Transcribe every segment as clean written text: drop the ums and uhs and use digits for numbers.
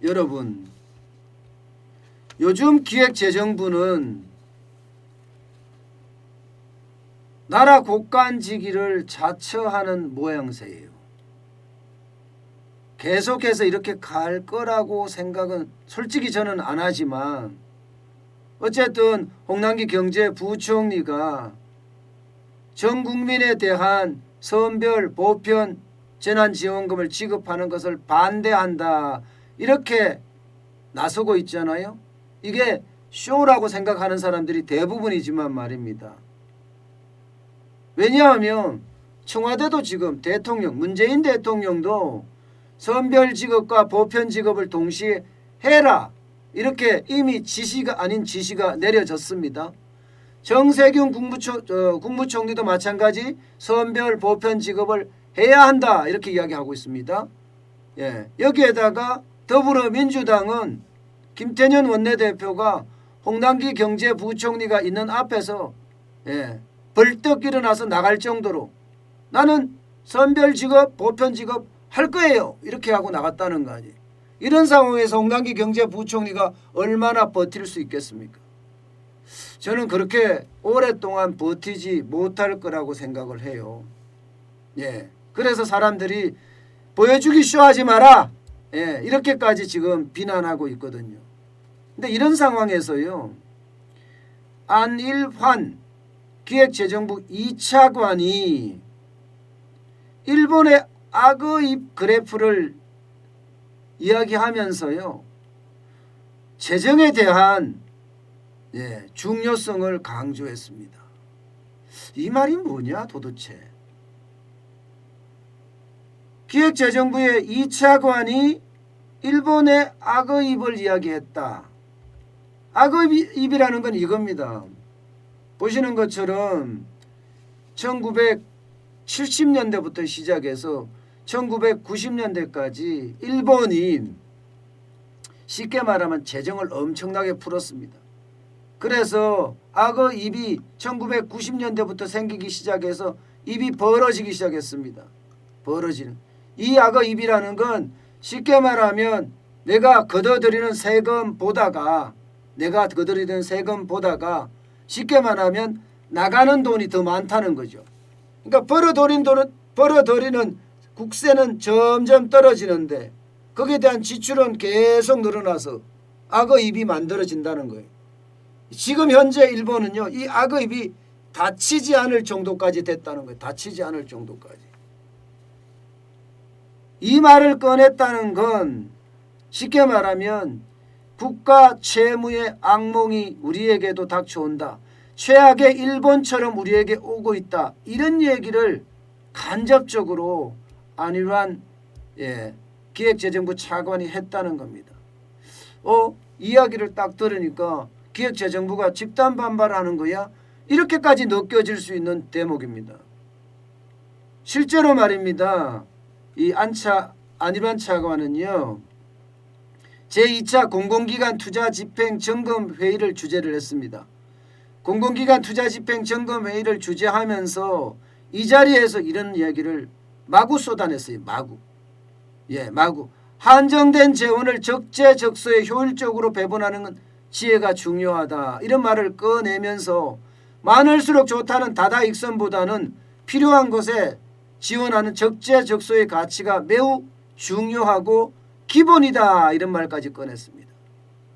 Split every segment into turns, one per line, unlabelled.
여러분, 요즘 기획재정부는 나라 국간지기를 자처하는 모양새예요. 계속해서 이렇게 갈 거라고 생각은 솔직히 저는 안 하지만 어쨌든 홍남기 경제부총리가 전 국민에 대한 선별 보편 재난지원금을 지급하는 것을 반대한다 이렇게 나서고 있잖아요. 이게 쇼라고 생각하는 사람들이 대부분이지만 말입니다. 왜냐하면 청와대도 지금 대통령 문재인 대통령도 선별지급과 보편지급을 동시에 해라 이렇게 이미 지시가 아닌 지시가 내려졌습니다. 정세균 국무총리도 마찬가지 선별 보편지급을 해야 한다 이렇게 이야기하고 있습니다. 여기에다가 더불어민주당은 김태년 원내대표가 홍남기 경제부총리가 있는 앞에서 벌떡 일어나서 나갈 정도로 나는 선별지급 보편지급 할 거예요 이렇게 하고 나갔다는 거 아니에요. 이런 상황에서 홍남기 경제부총리가 얼마나 버틸 수 있겠습니까? 저는 그렇게 오랫동안 버티지 못할 거라고 생각을 해요. 그래서 사람들이 보여주기 쇼하지 마라 이렇게까지 지금 비난하고 있거든요. 근데 이런 상황에서요, 안일환 기획재정부 2차관이 일본의 악의입 그래프를 이야기하면서요, 재정에 대한 중요성을 강조했습니다. 이 말이 뭐냐 도대체. 기획재정부의 2차관이 일본의 악의입을 이야기했다. 악의입이라는 건 이겁니다. 보시는 것처럼 1970년대부터 시작해서 1990년대까지 일본이 쉽게 말하면 재정을 엄청나게 풀었습니다. 그래서 악의입이 1990년대부터 생기기 시작해서 입이 벌어지기 시작했습니다. 벌어지는. 이 악의입이라는 건 쉽게 말하면 내가 거둬들이는 세금보다가 쉽게 말하면 나가는 돈이 더 많다는 거죠. 그러니까 벌어들이는 국세는 점점 떨어지는데 거기에 대한 지출은 계속 늘어나서 악의입이 만들어진다는 거예요. 지금 현재 일본은요, 이 악의입이 닫히지 않을 정도까지 됐다는 거예요. 닫히지 않을 정도까지. 이 말을 꺼냈다는 건 쉽게 말하면 국가 채무의 악몽이 우리에게도 닥쳐온다. 최악의 일본처럼 우리에게 오고 있다. 이런 얘기를 간접적으로 안일환 기획재정부 차관이 했다는 겁니다. 이야기를 딱 들으니까 기획재정부가 집단 반발하는 거야? 이렇게까지 느껴질 수 있는 대목입니다. 실제로 말입니다. 이 안일환 차관은요, 제2차 공공기관 투자집행점검회의를 주재를 했습니다. 공공기관 투자집행점검회의를 주재하면서 이 자리에서 이런 이야기를 마구 쏟아냈어요. 마구. 한정된 재원을 적재적소에 효율적으로 배분하는 지혜가 중요하다. 이런 말을 꺼내면서 많을수록 좋다는 다다익선보다는 필요한 것에 지원하는 적재적소의 가치가 매우 중요하고 기본이다. 이런 말까지 꺼냈습니다.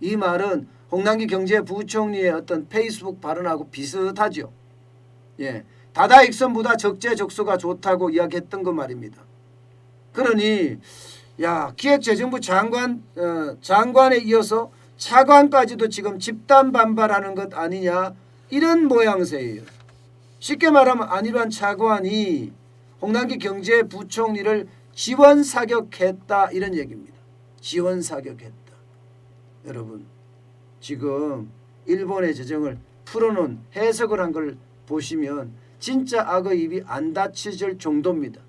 이 말은 홍남기 경제부총리의 어떤 페이스북 발언하고 비슷하죠. 다다익선보다 적재적소가 좋다고 이야기했던 거 말입니다. 그러니 기획재정부 장관에 이어서 차관까지도 지금 집단 반발하는 것 아니냐 이런 모양새예요. 쉽게 말하면 안일환 차관이 홍남기 경제부총리를 지원 사격했다 이런 얘기입니다. 지원 사격했다. 여러분, 지금 일본의 재정을 풀어놓은 해석을 한 걸 보시면 진짜 악의입이 안 닫혀질 정도입니다.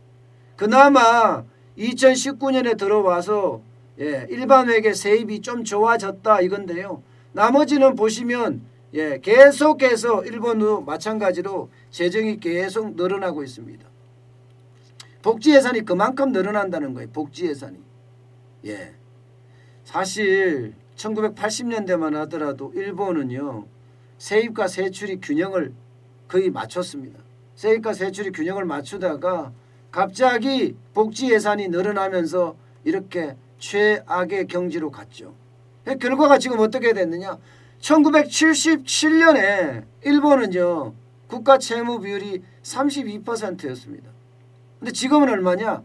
그나마 2019년에 들어와서 일반 회계 세입이 좀 좋아졌다 이건데요. 나머지는 보시면 계속해서 일본도 마찬가지로 재정이 계속 늘어나고 있습니다. 복지 예산이 그만큼 늘어난다는 거예요. 복지 예산이. 사실 1980년대만 하더라도 일본은요 세입과 세출이 균형을 거의 맞췄습니다. 세입과 세출이 균형을 맞추다가 갑자기 복지 예산이 늘어나면서 이렇게 최악의 경지로 갔죠. 결과가 지금 어떻게 됐느냐. 1977년에 일본은요 국가 채무 비율이 32%였습니다. 근데 지금은 얼마냐?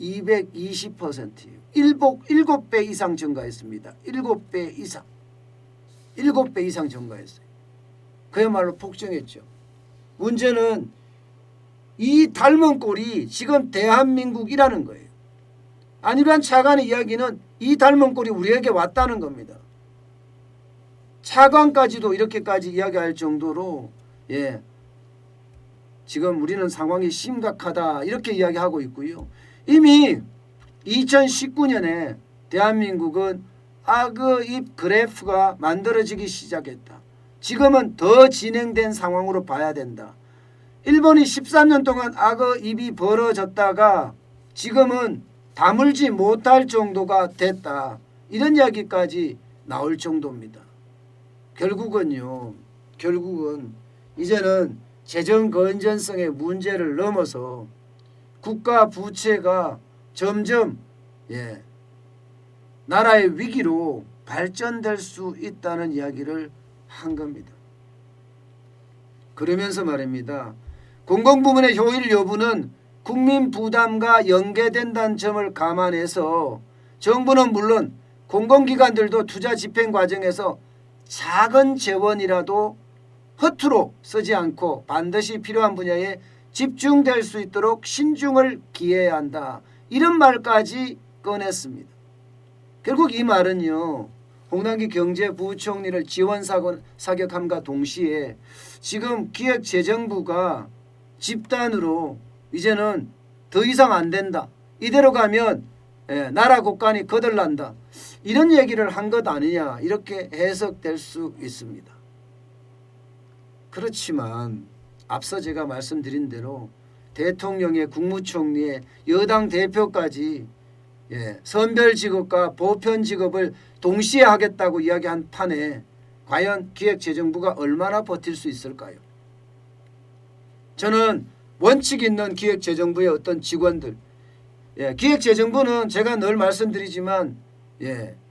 220%예요. 7배 이상 증가했습니다. 7배 이상. 7배 이상 증가했어요. 그야말로 폭증했죠. 문제는 이 닮은 꼴이 지금 대한민국이라는 거예요. 안일환 차관의 이야기는 이 닮은 꼴이 우리에게 왔다는 겁니다. 차관까지도 이렇게까지 이야기할 정도로 지금 우리는 상황이 심각하다 이렇게 이야기하고 있고요. 이미 2019년에 대한민국은 악의입 그래프가 만들어지기 시작했다. 지금은 더 진행된 상황으로 봐야 된다. 일본이 13년 동안 악의입이 벌어졌다가 지금은 다물지 못할 정도가 됐다. 이런 이야기까지 나올 정도입니다. 결국은 이제는 재정 건전성의 문제를 넘어서 국가 부채가 점점 나라의 위기로 발전될 수 있다는 이야기를 한 겁니다. 그러면서 말입니다. 공공부문의 효율 여부는 국민 부담과 연계된다는 점을 감안해서 정부는 물론 공공기관들도 투자 집행 과정에서 작은 재원이라도 허투루 쓰지 않고 반드시 필요한 분야에 집중될 수 있도록 신중을 기해야 한다. 이런 말까지 꺼냈습니다. 결국 이 말은요. 홍남기 경제부총리를 지원 사격함과 동시에 지금 기획재정부가 집단으로 이제는 더 이상 안 된다. 이대로 가면 나라 곳간이 거들난다. 이런 얘기를 한 것 아니냐 이렇게 해석될 수 있습니다. 그렇지만 앞서 제가 말씀드린 대로 대통령의 국무총리의 여당 대표까지 선별직업과 보편직업을 동시에 하겠다고 이야기한 판에 과연 기획재정부가 얼마나 버틸 수 있을까요? 저는 원칙 있는 기획재정부의 어떤 직원들 기획재정부는 제가 늘 말씀드리지만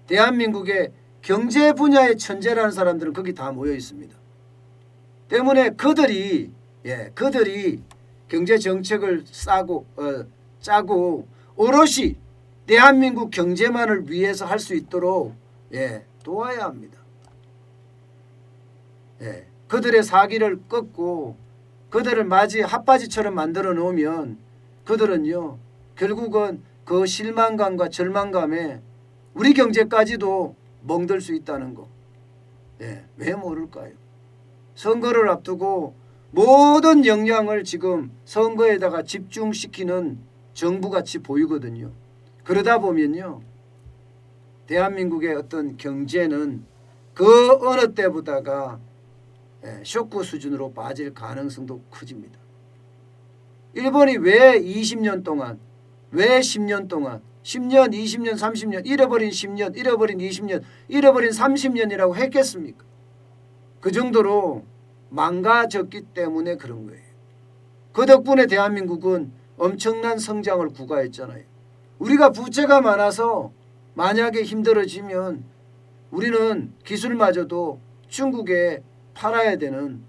대한민국의 경제 분야의 천재라는 사람들은 거기 다 모여 있습니다. 때문에 그들이 경제 정책을 짜고 오롯이 대한민국 경제만을 위해서 할 수 있도록 도와야 합니다. 그들의 사기를 꺾고 그들을 마치 핫바지처럼 만들어 놓으면 그들은요 결국은 그 실망감과 절망감에 우리 경제까지도 멍들 수 있다는 거. 왜 모를까요? 선거를 앞두고 모든 역량을 지금 선거에다가 집중시키는 정부같이 보이거든요. 그러다 보면요. 대한민국의 어떤 경제는 그 어느 때보다가 쇼크 수준으로 빠질 가능성도 커집니다. 일본이 왜 20년 동안 왜 10년 동안 10년, 20년, 30년 잃어버린 10년, 잃어버린 20년, 잃어버린 30년이라고 했겠습니까? 그 정도로 망가졌기 때문에 그런 거예요. 그 덕분에 대한민국은 엄청난 성장을 구가했잖아요. 우리가 부채가 많아서 만약에 힘들어지면 우리는 기술마저도 중국에 팔아야 되는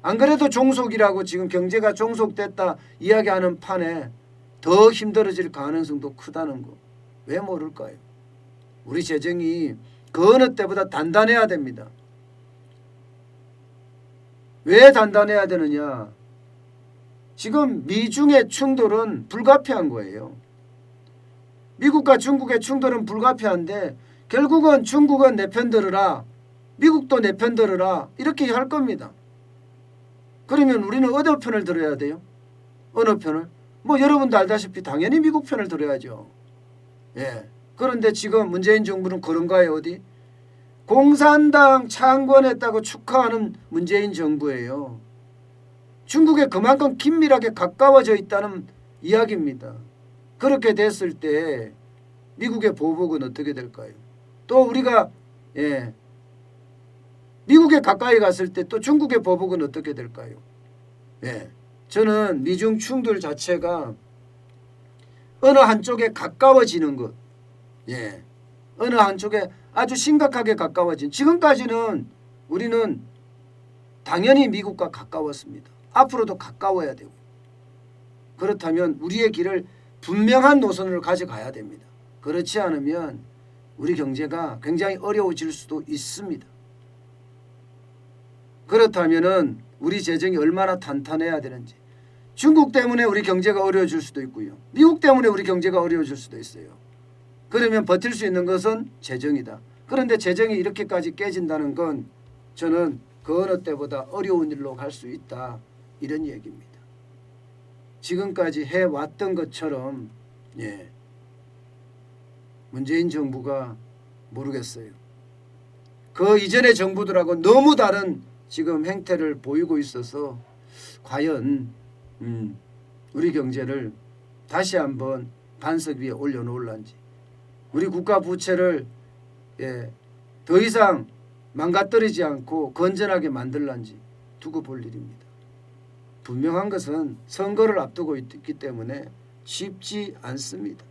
안 그래도 종속이라고 지금 경제가 종속됐다 이야기하는 판에 더 힘들어질 가능성도 크다는 거. 왜 모를까요? 우리 재정이 그 어느 때보다 단단해야 됩니다. 왜 단단해야 되느냐? 지금 미중의 충돌은 불가피한 거예요. 미국과 중국의 충돌은 불가피한데 결국은 중국은 내 편 들으라, 미국도 내 편 들으라 이렇게 할 겁니다. 그러면 우리는 어느 편을 들어야 돼요? 어느 편을? 뭐 여러분도 알다시피 당연히 미국 편을 들어야죠. 그런데 지금 문재인 정부는 그런가요? 어디? 공산당 창건했다고 축하하는 문재인 정부예요. 중국에 그만큼 긴밀하게 가까워져 있다는 이야기입니다. 그렇게 됐을 때 미국의 보복은 어떻게 될까요? 또 우리가 미국에 가까이 갔을 때 또 중국의 보복은 어떻게 될까요? 저는 미중 충돌 자체가 어느 한쪽에 가까워지는 것, 어느 한쪽에 아주 심각하게 가까워진, 지금까지는 우리는 당연히 미국과 가까웠습니다. 앞으로도 가까워야 되고, 그렇다면 우리의 길을 분명한 노선을 가져가야 됩니다. 그렇지 않으면 우리 경제가 굉장히 어려워질 수도 있습니다. 그렇다면 우리 재정이 얼마나 탄탄해야 되는지, 중국 때문에 우리 경제가 어려워질 수도 있고요, 미국 때문에 우리 경제가 어려워질 수도 있어요. 그러면 버틸 수 있는 것은 재정이다. 그런데 재정이 이렇게까지 깨진다는 건 저는 그 어느 때보다 어려운 일로 갈 수 있다, 이런 얘기입니다. 지금까지 해왔던 것처럼 문재인 정부가 모르겠어요. 그 이전의 정부들하고 너무 다른 지금 행태를 보이고 있어서 과연 우리 경제를 다시 한번 반석 위에 올려놓을런지, 우리 국가 부채를 더 이상 망가뜨리지 않고 건전하게 만들런지 두고 볼 일입니다. 분명한 것은 선거를 앞두고 있기 때문에 쉽지 않습니다.